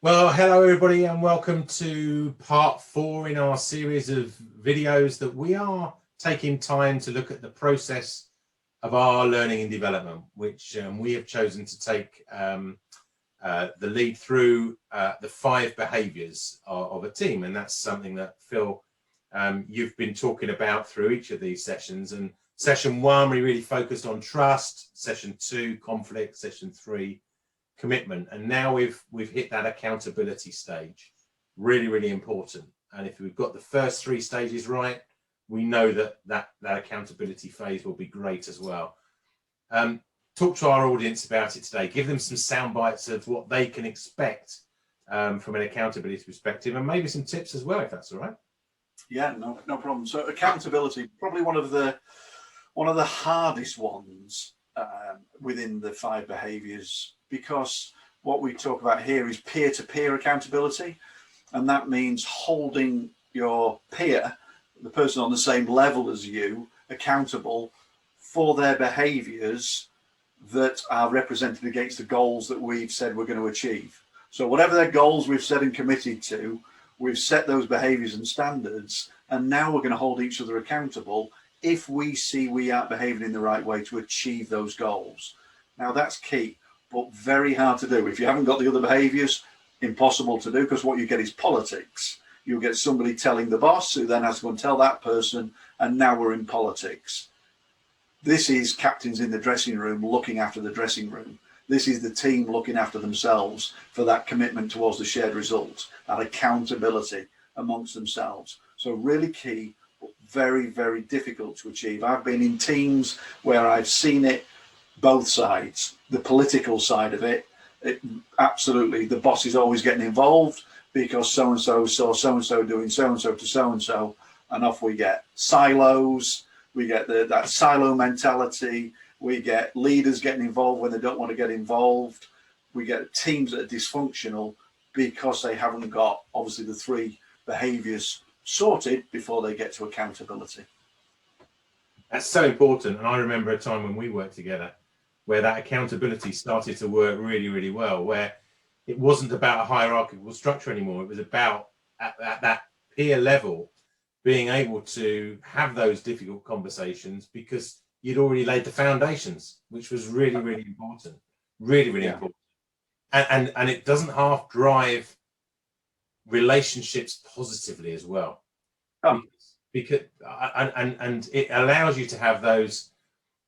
Well, hello everybody and welcome to part 4 in our series of videos that we are taking time to look at the process of our learning and development, which we have chosen to take the lead through the 5 behaviours of a team. And that's something that, Phil, you've been talking about through each of these sessions. And session 1, we really focused on trust. Session 2, conflict. Session 3, commitment. And now we've hit that accountability stage. Really important. And if we've got the first 3 stages right, we know that accountability phase will be great as well. Talk to our audience about it today. Give them some sound bites of what they can expect from an accountability perspective, and maybe some tips as well, if that's all right. Yeah, no problem. So accountability, probably one of the hardest ones within the 5 behaviours, because what we talk about here is peer-to-peer accountability, and that means holding your peer, the person on the same level as you, accountable for their behaviours that are represented against the goals that we've said we're going to achieve. So whatever their goals we've said and committed to, we've set those behaviours and standards, and now we're going to hold each other accountable if we see we aren't behaving in the right way to achieve those goals. Now that's key, but very hard to do. If you haven't got the other behaviours, impossible to do, because what you get is politics. You'll get somebody telling the boss, who then has to go and tell that person, and now we're in politics. This is captains in the dressing room looking after the dressing room. This is the team looking after themselves for that commitment towards the shared result, that accountability amongst themselves. So really key, but very difficult to achieve. I've been in teams where I've seen it both sides. The political side of it, absolutely, the boss is always getting involved because so-and-so saw so-and-so doing so-and-so to so-and-so, and off we get. Silos, we get that silo mentality, we get leaders getting involved when they don't want to get involved, we get teams that are dysfunctional because they haven't got, obviously, the 3 behaviours sorted before they get to accountability. That's so important. And I remember a time when we worked together where that accountability started to work really well, where it wasn't about a hierarchical structure anymore. It was about at that peer level being able to have those difficult conversations because you'd already laid the foundations, which was really important. Really important. And it doesn't half drive relationships positively as well. Because it allows you to have those.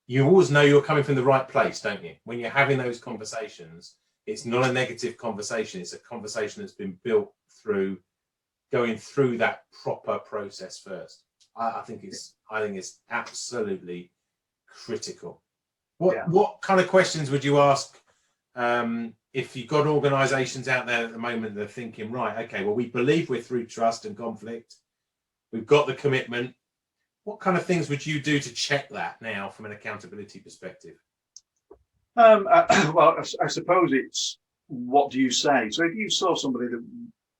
You always know you're coming from the right place, don't you? When you're having those conversations, it's not a negative conversation. It's a conversation that's been built through going through that proper process first. I think it's absolutely critical. What kind of questions would you ask if you've got organisations out there at the moment that are thinking, right, okay, well, we believe we're through trust and conflict. We've got the commitment. What kind of things would you do to check that now from an accountability perspective? Well, I suppose it's, what do you say? So if you saw somebody that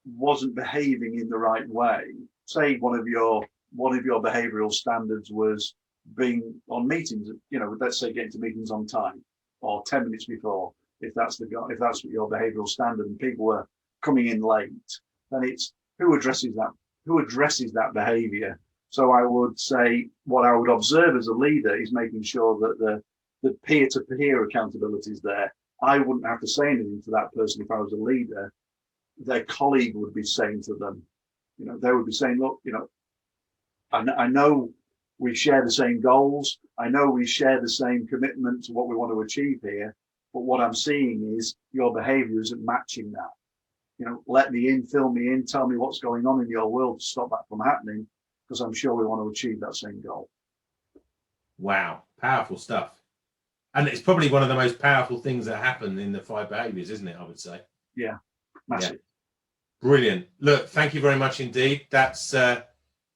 wasn't behaving in the right way, say one of your behavioural standards was being on meetings, let's say getting to meetings on time or 10 minutes before, if that's your behavioural standard, and people were coming in late, then it's who addresses that behaviour. So I would say what I would observe as a leader is making sure that the peer-to-peer accountability is there. I wouldn't have to say anything to that person if I was a leader. Their colleague would be saying to them, they would be saying, look, I know we share the same goals. I know we share the same commitment to what we want to achieve here. But what I'm seeing is your behaviour isn't matching that. Let me in, fill me in, tell me what's going on in your world to stop that from happening, because I'm sure we want to achieve that same goal. Wow, powerful stuff. And it's probably one of the most powerful things that happen in the 5 behaviours, isn't it, I would say? Yeah, massive. Yeah. Brilliant. Look, thank you very much indeed. That's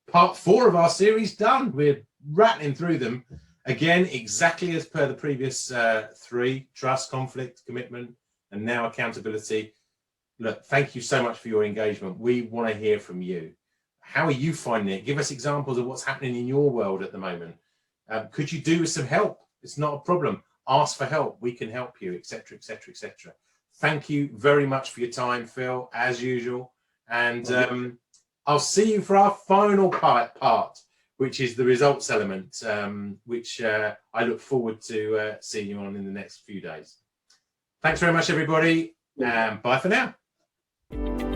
part 4 of our series done. We're rattling through them. Again, exactly as per the previous 3, trust, conflict, commitment, and now accountability. Look, thank you so much for your engagement. We want to hear from you. How are you finding it? Give us examples of what's happening in your world at the moment. Could you do with some help? It's not a problem. Ask for help. We can help you, etc., etc., etc. thank you very much for your time, Phil, as usual. And I'll see you for our final part, which is the results element, which I look forward to seeing you on in the next few days. Thanks very much, everybody, and bye for now.